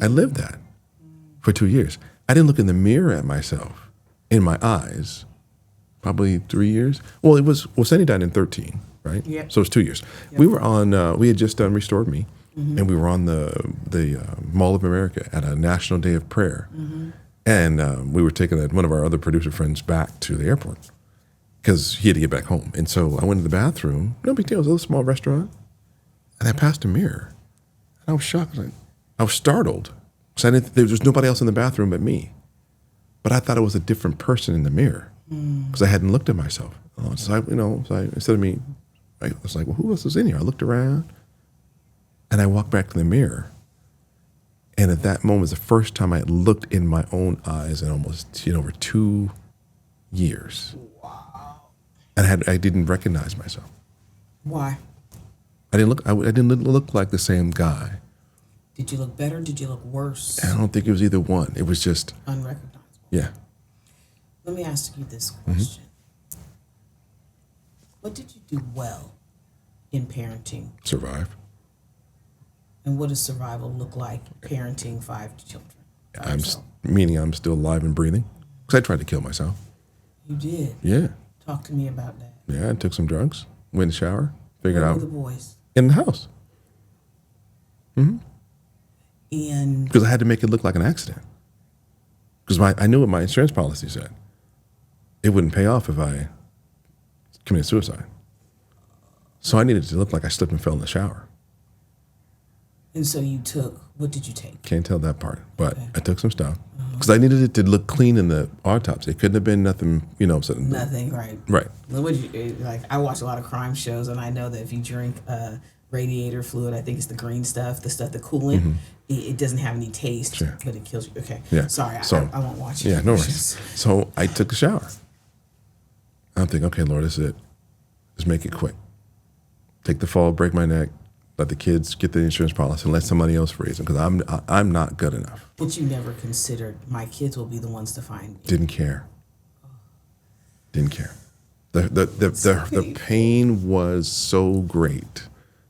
I lived that for 2 years. I didn't look in the mirror at myself, in my eyes, probably 3 years. Well, Sandy died in 13, right? Yep. So it was 2 years. Yep. We were on, we had just done Restored Me, and we were on the Mall of America at a National Day of Prayer. And we were taking one of our other producer friends back to the airport because he had to get back home. And so I went to the bathroom. No big deal. It was a little small restaurant. And I passed a mirror. And I was shocked. I was startled because there was nobody else in the bathroom but me. But I thought it was a different person in the mirror because I hadn't looked at myself. So instead of me, I was like, well, who else is in here? I looked around and I walked back to the mirror. And at that moment was the first time I had looked in my own eyes in almost over 2 years. Wow. And I didn't recognize myself. Why? I didn't look like the same guy. Did you look better? Did you look worse? I don't think it was either one. It was just unrecognizable. Yeah. Let me ask you this question. What did you do well in parenting? Survive. And what does survival look like parenting 5 children? Meaning I'm still alive and breathing? Because I tried to kill myself. You did? Yeah. Talk to me about that. Yeah, I took some drugs, went in the shower, figured out. Where were the boys? In the house. And because I had to make it look like an accident. Because I knew what my insurance policy said. It wouldn't pay off if I committed suicide. So I needed to look like I slipped and fell in the shower. And so you took, what did you take? Can't tell that part, but I took some stuff. Because I needed it to look clean in the autopsy. It couldn't have been nothing, Nothing, right. Right. I watch a lot of crime shows, and I know that if you drink radiator fluid, I think it's the green stuff, the coolant, it doesn't have any taste, but it kills you. Okay. Yeah. Sorry, I won't watch it. Yeah, no worries. So I took a shower. I'm thinking, okay, Lord, this is it. Just make it quick. Take the fall, break my neck, let the kids get the insurance policy and let somebody else raise them because I'm not good enough. But you never considered my kids will be the ones to find me. Didn't care. The pain was so great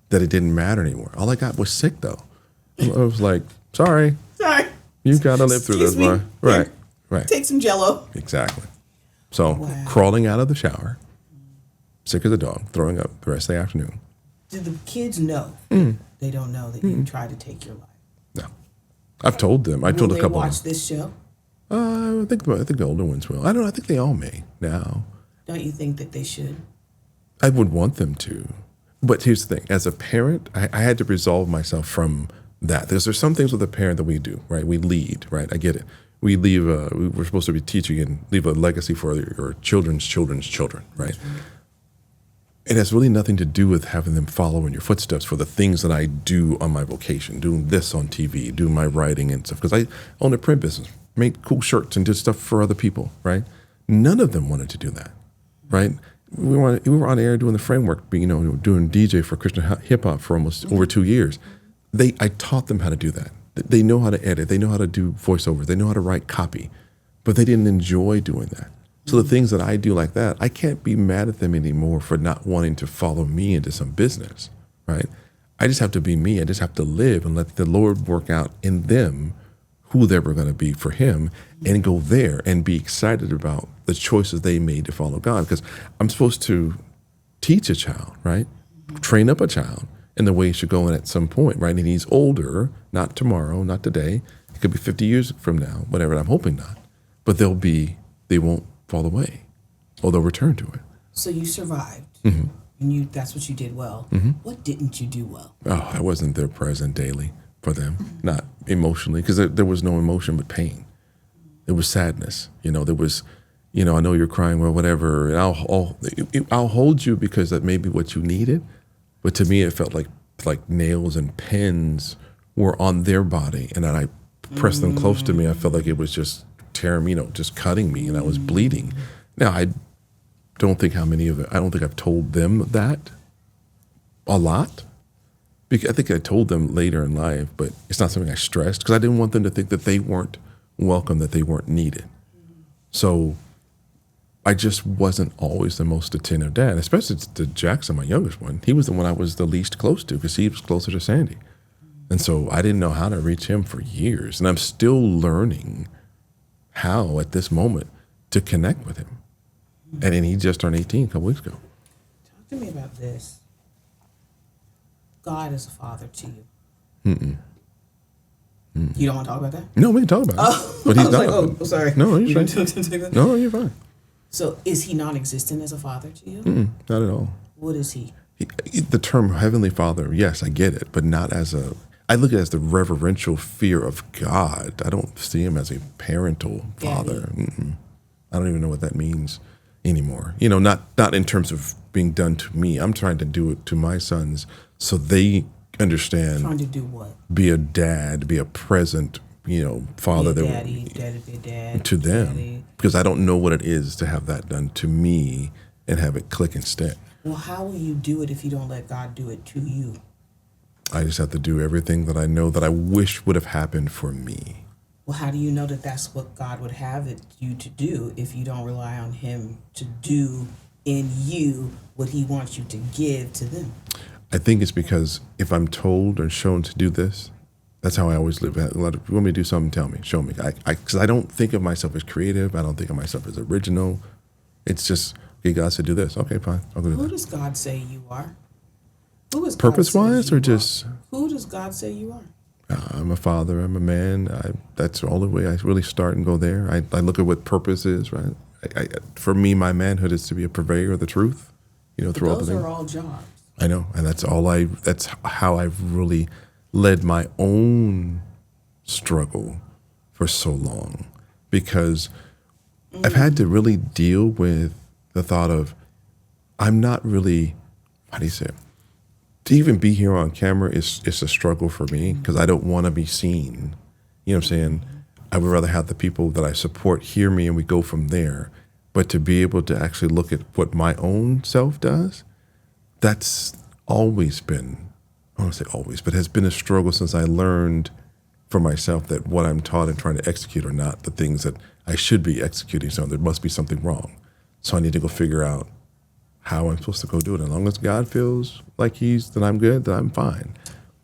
that it didn't matter anymore. All I got was sick though. I was like, sorry. You gotta live through this, boy. Right. Take some Jell-O. Exactly. So crawling out of the shower, sick as a dog, throwing up the rest of the afternoon. Do the kids know? They don't know that you tried to take your life. No, I've told them. I told a couple. Will they watch this show? I think the older ones will. I don't know. I think they all may now. Don't you think that they should? I would want them to, but here's the thing: as a parent, I had to resolve myself from that. There's some things with a parent that we do, right? We lead, right? I get it. We leave. We're supposed to be teaching and leave a legacy for your children's children, right? It has really nothing to do with having them follow in your footsteps for the things that I do on my vocation, doing this on TV, doing my writing and stuff. Because I own a print business, made cool shirts and did stuff for other people, right? None of them wanted to do that, right? We were on air doing the framework, doing DJ for Christian hip hop for almost over 2 years. I taught them how to do that. They know how to edit. They know how to do voiceovers. They know how to write copy, but they didn't enjoy doing that. So the things that I do like that, I can't be mad at them anymore for not wanting to follow me into some business, right? I just have to be me. I just have to live and let the Lord work out in them who they were going to be for him and go there and be excited about the choices they made to follow God. Because I'm supposed to teach a child, right? Train up a child in the way he should go in at some point, right? And he's older, not tomorrow, not today. It could be 50 years from now, whatever. And I'm hoping not. But they won't fall away, or they'll return to it. So you survived, Mm-hmm. and that's what you did well. Mm-hmm. What didn't you do well? Oh, I wasn't there present daily for them, not emotionally, because there was no emotion but pain. It was sadness. There was, I know you're crying, well, whatever, and I'll hold you because that may be what you needed. But to me, it felt like nails and pins were on their body, and then I pressed them close to me. I felt like it was just tearing me, just cutting me, and I was bleeding. Now, I don't think I've told them that a lot. Because I think I told them later in life, but it's not something I stressed because I didn't want them to think that they weren't welcome, that they weren't needed. So I just wasn't always the most attentive dad, especially to Jackson, my youngest one. He was the one I was the least close to because he was closer to Sandy. And so I didn't know how to reach him for years. And I'm still learning how, at this moment, to connect with him. And then he just turned 18 a couple weeks ago. Talk to me about this. God is a father to you. Mm-mm. Mm-mm. You don't want to talk about that? No, we can talk about it. But he's not. Like, sorry. No, you're fine. No, you're fine. So is he non-existent as a father to you? Not at all. What is he? The term Heavenly Father, yes, I get it, but not as I look at it as the reverential fear of God. I don't see him as a parental father. I don't even know what that means anymore. Not in terms of being done to me. I'm trying to do it to my sons so they understand. Trying to do what? Be a dad, be a present, father. Be a daddy be a dad. To them. Daddy. Because I don't know what it is to have that done to me and have it click and stick. Well, how will you do it if you don't let God do it to you? I just have to do everything that I know that I wish would have happened for me. Well, how do you know that that's what God would have you to do if you don't rely on him to do in you what he wants you to give to them? I think it's because if I'm told or shown to do this, that's how I always live. If you want me to do something, tell me, show me. Because I don't think of myself as creative. I don't think of myself as original. It's just, okay, God said do this. Okay, fine. I'll go do that. Who does God say you are? Who is purpose-wise or just? Who does God say you are? I'm a father. I'm a man. That's the only way I really start and go there. I look at what purpose is, right? For me, my manhood is to be a purveyor of the truth. Through all the things. Those are all jobs. I know, and that's how I've really led my own struggle for so long, because I've had to really deal with the thought of I'm not really, how do you say it? To even be here on camera is a struggle for me because I don't want to be seen. You know what I'm saying? I would rather have the people that I support hear me and we go from there. But to be able to actually look at what my own self does, that's always been, I don't want to say always, but has been a struggle since I learned for myself that what I'm taught and trying to execute are not the things that I should be executing. So there must be something wrong. So I need to go figure out how I'm supposed to go do it. As long as God feels like that I'm good, that I'm fine.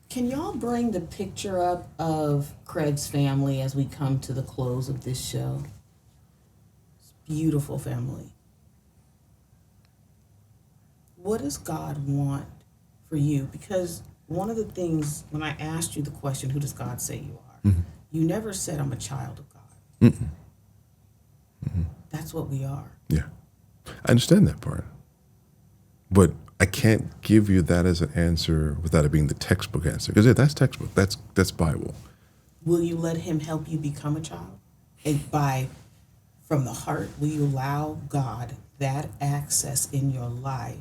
Can y'all bring the picture up of Craig's family as we come to the close of this show? It's a beautiful family. What does God want for you? Because one of the things, when I asked you the question, who does God say you are? You never said, I'm a child of God. That's what we are. Yeah. I understand that part. But I can't give you that as an answer without it being the textbook answer. Because that's textbook. That's Bible. Will you let him help you become a child? And from the heart, will you allow God that access in your life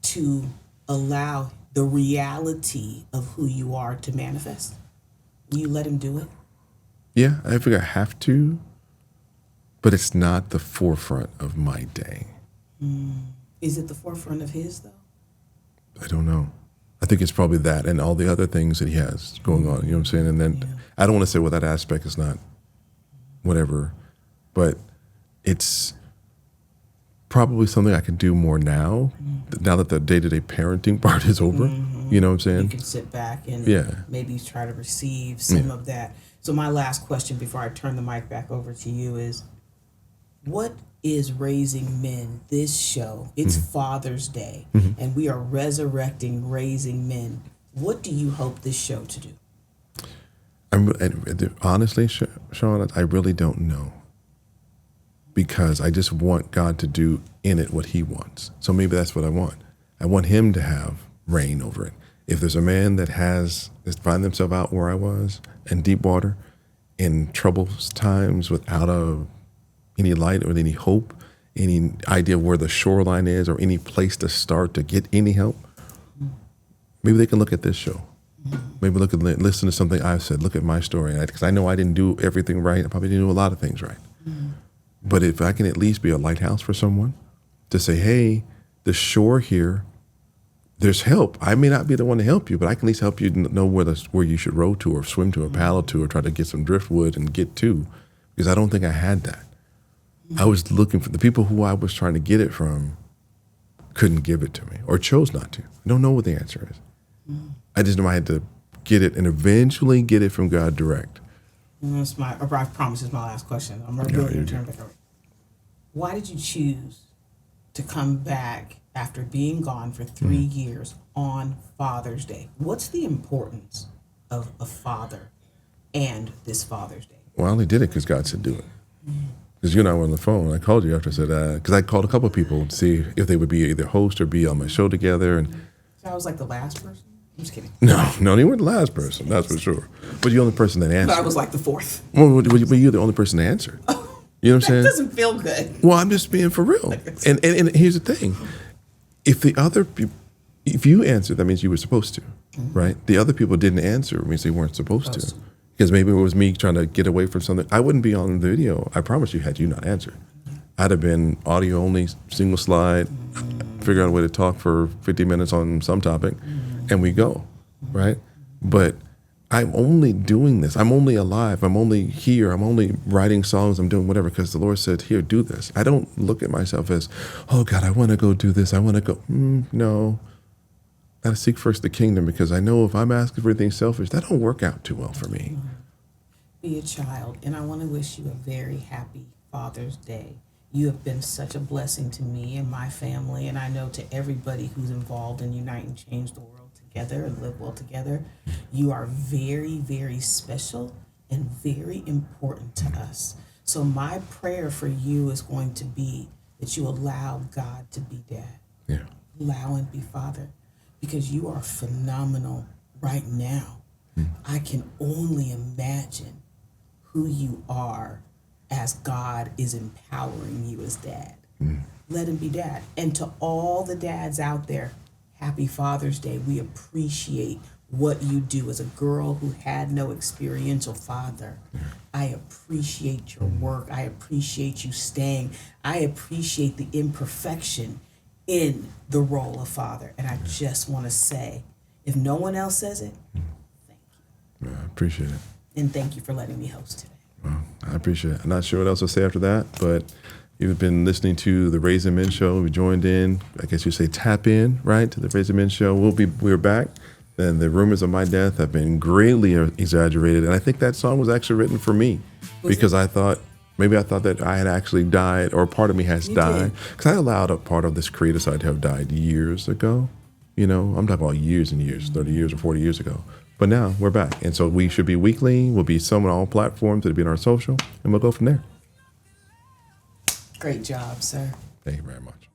to allow the reality of who you are to manifest? Will you let him do it? Yeah, I think I have to. but it's not the forefront of my day. Is it the forefront of his, though? I don't know. I think it's probably that and all the other things that he has going on. You know what I'm saying? And then I don't want to say, well, that aspect is not whatever, but it's probably something I can do more now, now that the day-to-day parenting part is over. You know what I'm saying? You can sit back and maybe try to receive some of that. So my last question before I turn the mic back over to you is, what is Raising Men, this show? It's Father's Day, and we are resurrecting Raising Men. What do you hope this show to do? Honestly, Shawn, I really don't know. Because I just want God to do in it what he wants. So maybe that's what I want. I want him to have reign over it. If there's a man that find themselves out where I was in deep water, in troublous times without any light or any hope, any idea where the shoreline is or any place to start to get any help, maybe they can look at this show. Maybe listen to something I've said. Look at my story. Because I know I didn't do everything right. I probably didn't do a lot of things right. But if I can at least be a lighthouse for someone to say, hey, the shore here, there's help. I may not be the one to help you, but I can at least help you know where you should row to or swim to or paddle to or try to get some driftwood and get to, because I don't think I had that. I was looking for the people who I was trying to get it from couldn't give it to me or chose not to. I don't know what the answer is. I just know I had to get it and eventually get it from God direct. That's I promise is my last question. I'm going to turn back over. Why did you choose to come back after being gone for 3 years on Father's Day? What's the importance of a father and this Father's Day? Well, I only did it because God said do it. Because you and I were on the phone. I called you after I said, because I called a couple of people to see if they would be either host or be on my show together. And so I was like the last person? I'm just kidding. No, you weren't the last person, that's for sure. But you're the only person that answered. But I was like the fourth. Well, you're the only person that answered. You know what I'm saying? That doesn't feel good. Well, I'm just being for real. And here's the thing. If you answered, that means you were supposed to, right? The other people didn't answer, means they weren't supposed to. Because maybe it was me trying to get away from something. I wouldn't be on the video, I promise you, had you not answered. I'd have been audio only, single slide, figure out a way to talk for 50 minutes on some topic, and we go, right? But I'm only doing this. I'm only alive. I'm only here. I'm only writing songs. I'm doing whatever because the Lord said, here, do this. I don't look at myself as, oh, God, I want to go do this. I want to go. No. I got to seek first the kingdom because I know if I'm asking for anything selfish, that don't work out too well for me. Be a child, and I want to wish you a very happy Father's Day. You have been such a blessing to me and my family, and I know to everybody who's involved in Unite and Change the World together and live well together. You are very, very special and very important to us. So my prayer for you is going to be that you allow God to be Dad. Yeah. Allow him to be Father, because you are phenomenal right now. I can only imagine who you are as God is empowering you as Dad. Let him be Dad. And to all the dads out there, happy Father's Day. We appreciate what you do as a girl who had no experiential father. I appreciate your work. I appreciate you staying. I appreciate the imperfection in the role of father. And I just want to say, if no one else says it, thank you. I appreciate it. And thank you for letting me host today. Well, I appreciate it. I'm not sure what else to say after that, but you've been listening to the Raising Men Show. We joined in, I guess you say tap in, right, to the Raising Men Show. We're back. And the rumors of my death have been greatly exaggerated. And I think that song was actually written for me because I thought that I had actually died, or part of me has died. Because I allowed a part of this creative side to have died years ago. You know, I'm talking about years and years, 30 years or 40 years ago. But now we're back. And so we should be weekly. We'll be some on all platforms. It'll be on our social. And we'll go from there. Great job, sir. Thank you very much.